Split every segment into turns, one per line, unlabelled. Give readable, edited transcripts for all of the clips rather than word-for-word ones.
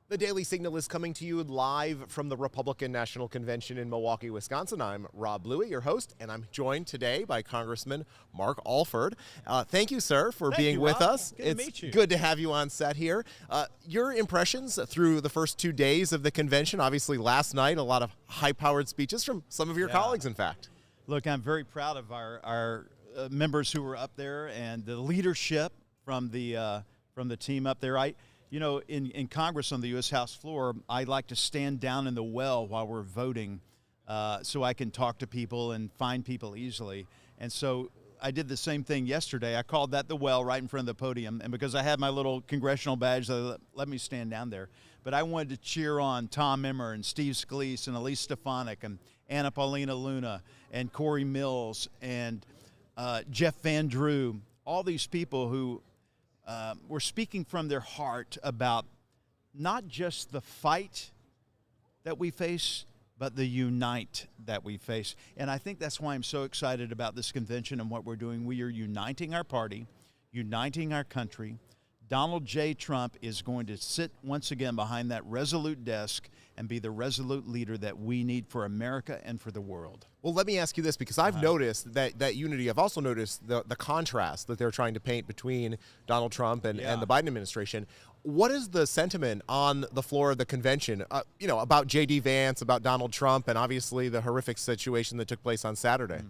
The Daily Signal is coming to you live from the Republican National Convention in Milwaukee, Wisconsin. I'm Rob Bluey, your host, and I'm joined today by Congressman Mark Alford. Thank you, sir, for being with us.
Good to meet you.
Good to have you on set here. Your impressions through the first 2 days of the convention, obviously last night, a lot of high-powered speeches from some of your colleagues, in fact.
Look, I'm very proud of our members who were up there and the leadership from the team up there. In Congress on the U.S. House floor, I like to stand down in the well while we're voting so I can talk to people and find people easily. And so I did the same thing yesterday. I called that the well right in front of the podium. And because I had my little congressional badge, they let me stand down there. But I wanted to cheer on Tom Emmer and Steve Scalise and Elise Stefanik and Anna Paulina Luna and Corey Mills and Jeff Van Drew, all these people who were speaking from their heart about not just the fight that we face, but the unite that we face. And I think that's why I'm so excited about this convention and what we're doing. We are uniting our party, uniting our country. Donald J. Trump is going to sit once again behind that resolute desk and be the resolute leader that we need for America and for the world.
Well, let me ask you this, because I've noticed that unity. I've also noticed the contrast that they're trying to paint between Donald Trump and the Biden administration. What is the sentiment on the floor of the convention, about J.D. Vance, about Donald Trump, and obviously the horrific situation that took place on Saturday?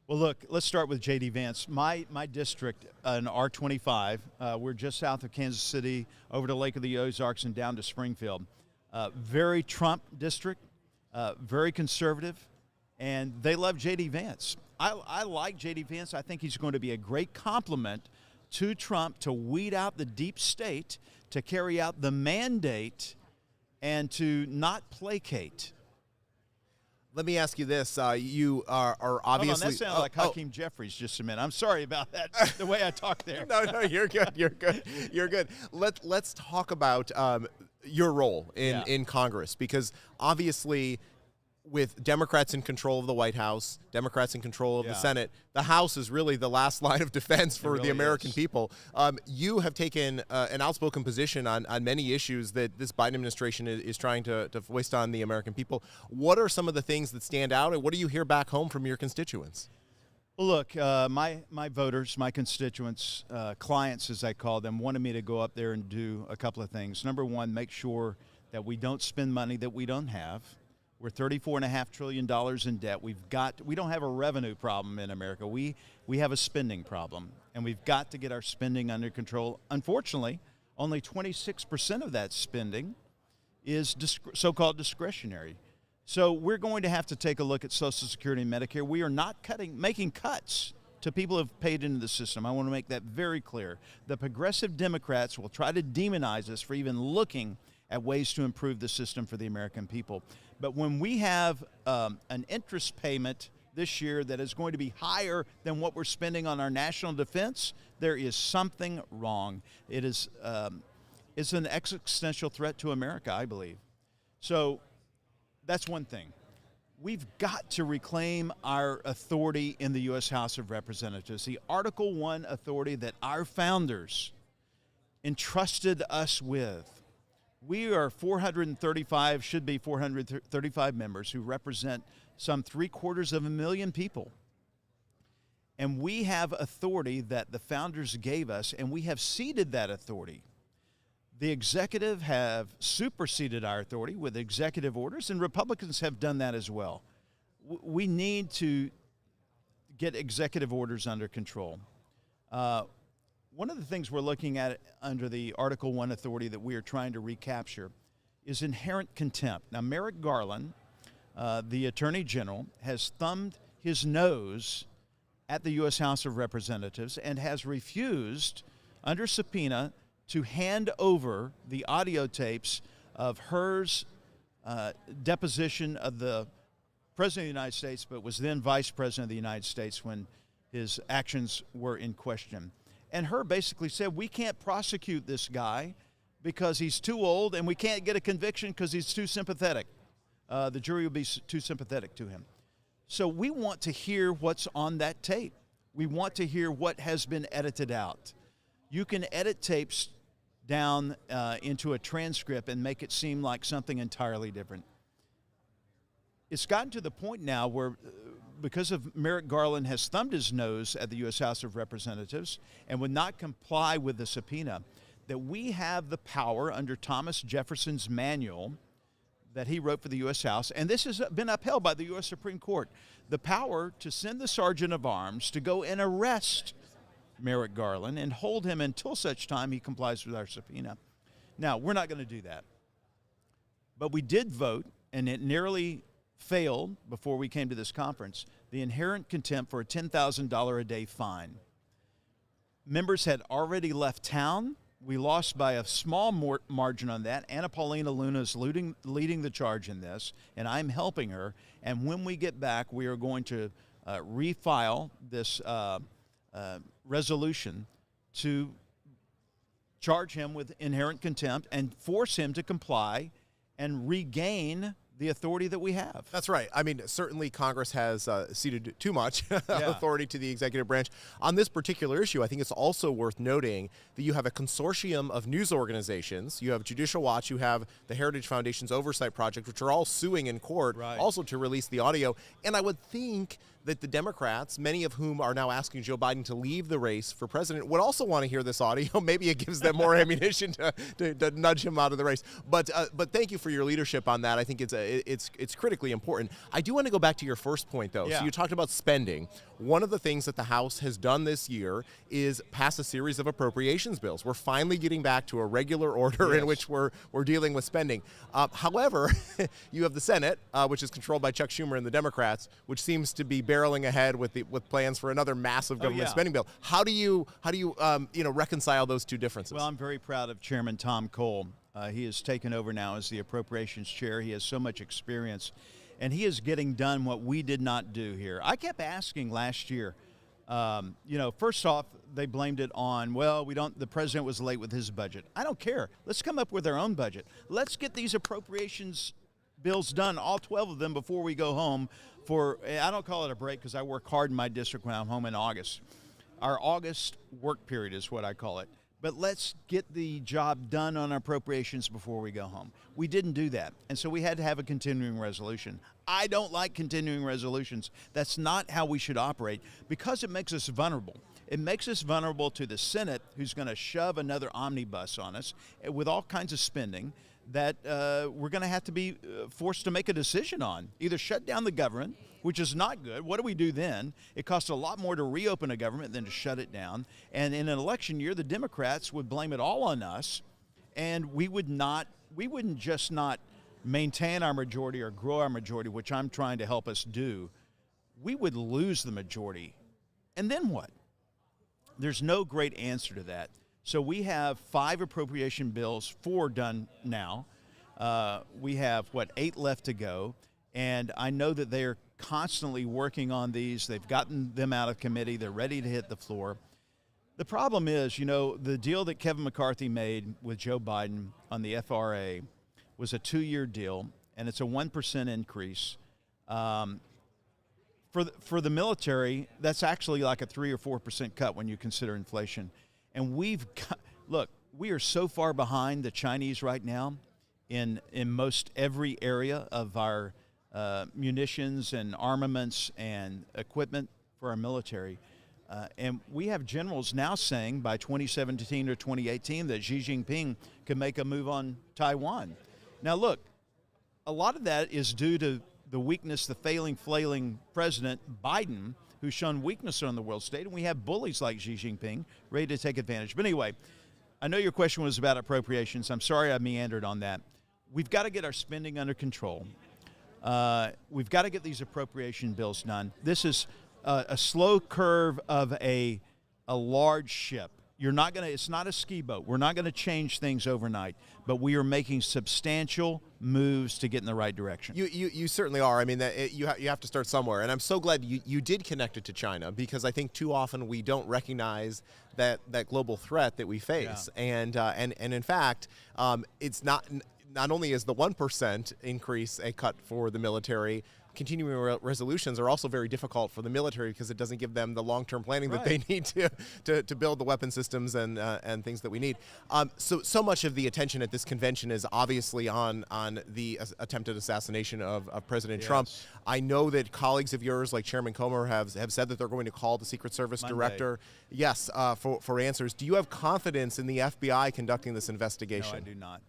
Well, look, let's start with J.D. Vance. My district in R25, we're just south of Kansas City, over the Lake of the Ozarks and down to Springfield. Very Trump district, very conservative, and they love J.D. Vance. I like J.D. Vance. I think he's going to be a great complement to Trump to weed out the deep state, to carry out the mandate, and to not placate.
Let me ask you this. You are obviously...
Hold on, that sounded like Hakeem Jeffries just a minute. I'm sorry about that, the way I talked there.
No, you're good. You're good. Let's talk about your role in Congress, because obviously with Democrats in control of the White House, Democrats in control of the Senate, the House is really the last line of defense for the American people. You have taken an outspoken position on many issues that this Biden administration is trying to foist on the American people. What are some of the things that stand out, and what do you hear back home from your constituents?
Well, look, my voters, my constituents, clients as I call them, wanted me to go up there and do a couple of things. Number one, make sure that we don't spend money that we don't have. We're $34.5 trillion in debt. We don't have a revenue problem in America. We have a spending problem, and we've got to get our spending under control. Unfortunately, only 26% of that spending is so-called discretionary. So we're going to have to take a look at Social Security and Medicare. We are not making cuts to people who have paid into the system. I want to make that very clear. The progressive Democrats will try to demonize us for even looking at ways to improve the system for the American people. But when we have an interest payment this year that is going to be higher than what we're spending on our national defense, there is something wrong. It's an existential threat to America, I believe. So that's one thing. We've got to reclaim our authority in the U.S. House of Representatives, the Article I authority that our founders entrusted us with. We are 435, should be 435 members who represent some 750,000 people. And we have authority that the founders gave us, and we have ceded that authority. The executive have superseded our authority with executive orders, and Republicans have done that as well. We need to get executive orders under control. One of the things we're looking at under the Article I authority that we are trying to recapture is inherent contempt. Now, Merrick Garland, the Attorney General, has thumbed his nose at the U.S. House of Representatives and has refused, under subpoena, to hand over the audio tapes of hers deposition of the President of the United States, but was then Vice President of the United States when his actions were in question. And her basically said, we can't prosecute this guy because he's too old, and we can't get a conviction because he's too sympathetic. The jury will be too sympathetic to him. So we want to hear what's on that tape. We want to hear what has been edited out. You can edit tapes down into a transcript and make it seem like something entirely different. It's gotten to the point now where, because of Merrick Garland has thumbed his nose at the U.S. House of Representatives and would not comply with the subpoena, that we have the power under Thomas Jefferson's manual that he wrote for the U.S. House, and this has been upheld by the U.S. Supreme Court, the power to send the Sergeant of Arms to go and arrest Merrick Garland and hold him until such time he complies with our subpoena. Now, we're not going to do that. But we did vote, and it nearly failed before we came to this conference, the inherent contempt for a $10,000 a day fine. Members had already left town. We lost by a small margin on that. Anna Paulina Luna is leading the charge in this, and I'm helping her. And when we get back, we are going to refile this resolution to charge him with inherent contempt and force him to comply and regain the authority that we have.
That's right. I mean, certainly Congress has ceded too much authority to the executive branch. On this particular issue, I think it's also worth noting that you have a consortium of news organizations. You have Judicial Watch, you have the Heritage Foundation's Oversight Project, which are all suing in court also to release the audio. And I would think that the Democrats, many of whom are now asking Joe Biden to leave the race for president, would also want to hear this audio. Maybe it gives them more ammunition to nudge him out of the race. But thank you for your leadership on that. I think it's critically important. I do want to go back to your first point, though.
Yeah.
So you talked about spending. One of the things that the House has done this year is pass a series of appropriations bills. We're finally getting back to a regular order in which we're dealing with spending. However, you have the Senate, which is controlled by Chuck Schumer and the Democrats, which seems to be barreling ahead with plans for another massive government spending bill. How do you reconcile those two differences?
Well, I'm very proud of Chairman Tom Cole. He has taken over now as the appropriations chair. He has so much experience, and he is getting done what we did not do here. I kept asking last year, first off, they blamed it on, the president was late with his budget. I don't care. Let's come up with our own budget. Let's get these appropriations bills done, all 12 of them, before we go home for, I don't call it a break because I work hard in my district when I'm home in August. Our August work period is what I call it. But let's get the job done on appropriations before we go home. We didn't do that, and so we had to have a continuing resolution. I don't like continuing resolutions. That's not how we should operate because it makes us vulnerable. It makes us vulnerable to the Senate, who's going to shove another omnibus on us with all kinds of spending that we're going to have to be forced to make a decision on. Either shut down the government, which is not good. What do we do then? It costs a lot more to reopen a government than to shut it down. And in an election year, the Democrats would blame it all on us, and we wouldn't just not maintain our majority or grow our majority, which I'm trying to help us do. We would lose the majority. And then what? There's no great answer to that. So we have 5 appropriation bills, 4 done now. We have, 8 left to go. And I know that they are constantly working on these. They've gotten them out of committee. They're ready to hit the floor. The problem is, the deal that Kevin McCarthy made with Joe Biden on the FRA was a 2-year deal, and it's a 1% increase. For the military, that's actually like a 3 or 4% cut when you consider inflation. And we are so far behind the Chinese right now in most every area of our munitions and armaments and equipment for our military. And we have generals now saying by 2017 or 2018 that Xi Jinping can make a move on Taiwan. Now, look, a lot of that is due to the weakness, the flailing President Biden, who's shown weakness on the world stage, and we have bullies like Xi Jinping ready to take advantage. But anyway, I know your question was about appropriations. I'm sorry I meandered on that. We've got to get our spending under control. We've got to get these appropriation bills done. This is a slow curve of a large ship. It's not a ski boat. We're not going to change things overnight, but we are making substantial moves to get in the right direction.
You certainly are. I mean, you have to start somewhere, and I'm so glad you did connect it to China, because I think too often we don't recognize that global threat that we face, and in fact, it's not only is the 1% increase a cut for the military. continuing resolutions are also very difficult for the military because it doesn't give them the long-term planning that they need to build the weapon systems and things that we need. So much of the attention at this convention is obviously on the attempted assassination of President Trump. I know that colleagues of yours, like Chairman Comer, have said that they're going to call the Secret Service director, for answers. Do you have confidence in the FBI conducting this investigation?
No, I do not.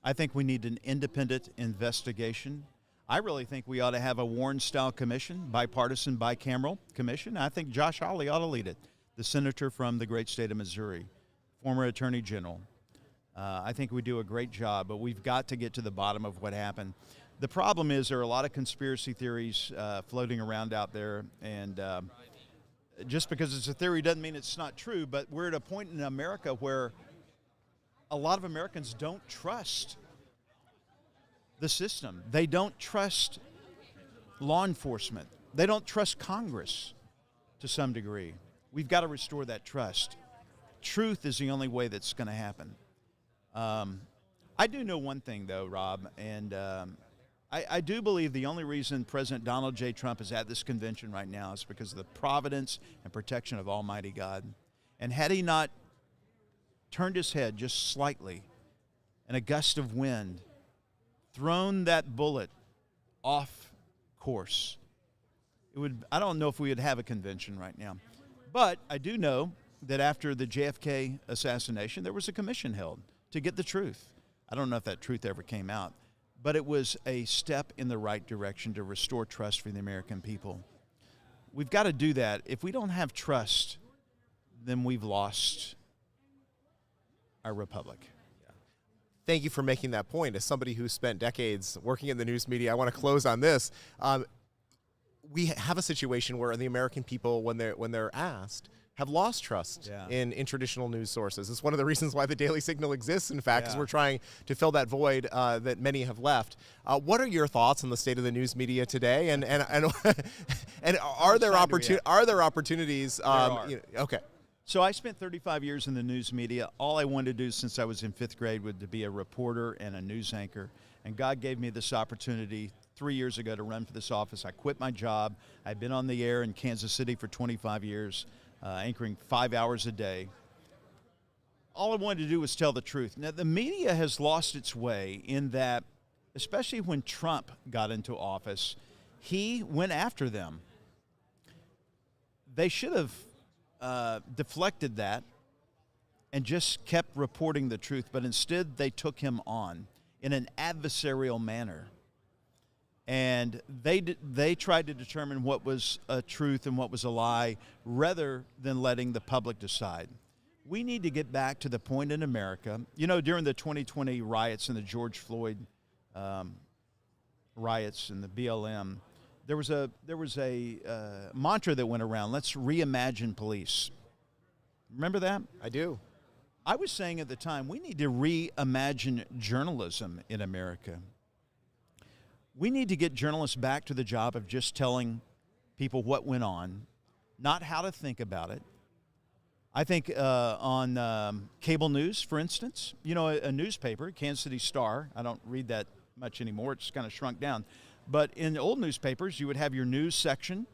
I think we need an independent investigation. I really think we ought to have a Warren-style commission, bipartisan, bicameral commission. I think Josh Hawley ought to lead it, the senator from the great state of Missouri, former attorney general. I think we do a great job, but we've got to get to the bottom of what happened. The problem is there are a lot of conspiracy theories floating around out there, and just because it's a theory doesn't mean it's not true, but we're at a point in America where a lot of Americans don't trust the system. They don't trust law enforcement. They don't trust Congress to some degree. We've got to restore that trust. Truth is the only way that's going to happen. I do know one thing, though, Rob, and I do believe the only reason President Donald J. Trump is at this convention right now is because of the providence and protection of Almighty God. And had he not turned his head just slightly in a gust of wind, thrown that bullet off course, I don't know if we would have a convention right now. But I do know that after the JFK assassination, there was a commission held to get the truth. I don't know if that truth ever came out, but it was a step in the right direction to restore trust for the American people. We've got to do that. If we don't have trust, then we've lost our republic.
Thank you for making that point. As somebody who spent decades working in the news media, I want to close on this. We have a situation where the American people, when they're asked, have lost trust in traditional news sources. It's one of the reasons why the Daily Signal exists, in fact, because we're trying to fill that void that many have left. What are your thoughts on the state of the news media today? And are there opportunities? Okay.
So I spent 35 years in the news media. All I wanted to do since I was in 5th grade was to be a reporter and a news anchor. And God gave me this opportunity 3 years ago to run for this office. I quit my job. I'd been on the air in Kansas City for 25 years, anchoring 5 hours a day. All I wanted to do was tell the truth. Now, the media has lost its way in that, especially when Trump got into office, he went after them. They should have deflected that and just kept reporting the truth, but instead they took him on in an adversarial manner. And they tried to determine what was a truth and what was a lie rather than letting the public decide. We need to get back to the point in America, during the 2020 riots and the George Floyd riots and the BLM, there was a mantra that went around, let's reimagine police. Remember that?
I do.
I was saying at the time, we need to reimagine journalism in America. We need to get journalists back to the job of just telling people what went on, not how to think about it. I think on cable news, for instance, a newspaper, Kansas City Star, I don't read that much anymore, it's kind of shrunk down. But in old newspapers, you would have your news section,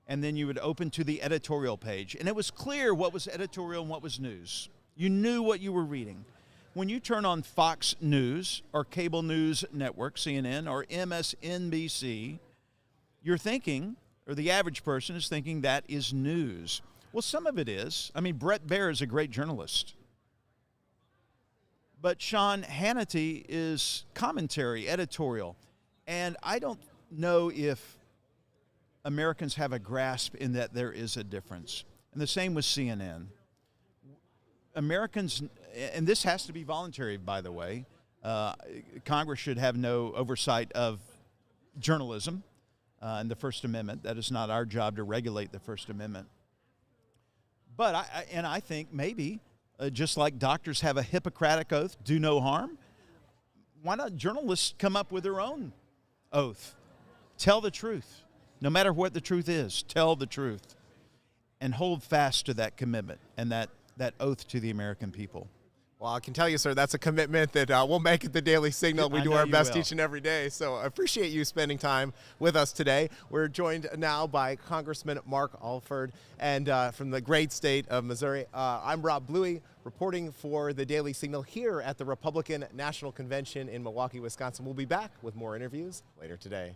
and then you would open to the editorial page. And it was clear what was editorial and what was news. You knew what you were reading. When you turn on Fox News or cable news network, CNN, or MSNBC, you're thinking, or the average person is thinking, that is news. Well, some of it is. I mean, Brett Baer is a great journalist. But Sean Hannity is commentary, editorial. And I don't know if Americans have a grasp in that there is a difference. And the same with CNN. Americans, and this has to be voluntary, by the way. Congress should have no oversight of journalism and the First Amendment. That is not our job to regulate the First Amendment. But I think maybe, just like doctors have a Hippocratic oath, do no harm, why not journalists come up with their own oath? Tell the truth. No matter what the truth is, tell the truth. And hold fast to that commitment and that oath to the American people.
Well, I can tell you, sir, that's a commitment that we'll make at the Daily Signal. We
I
do
know
our
you
best
will.
each and every day. So I appreciate you spending time with us today. We're joined now by Congressman Mark Alford, and from the great state of Missouri. I'm Rob Bluey, reporting for the Daily Signal here at the Republican National Convention in Milwaukee, Wisconsin. We'll be back with more interviews later today.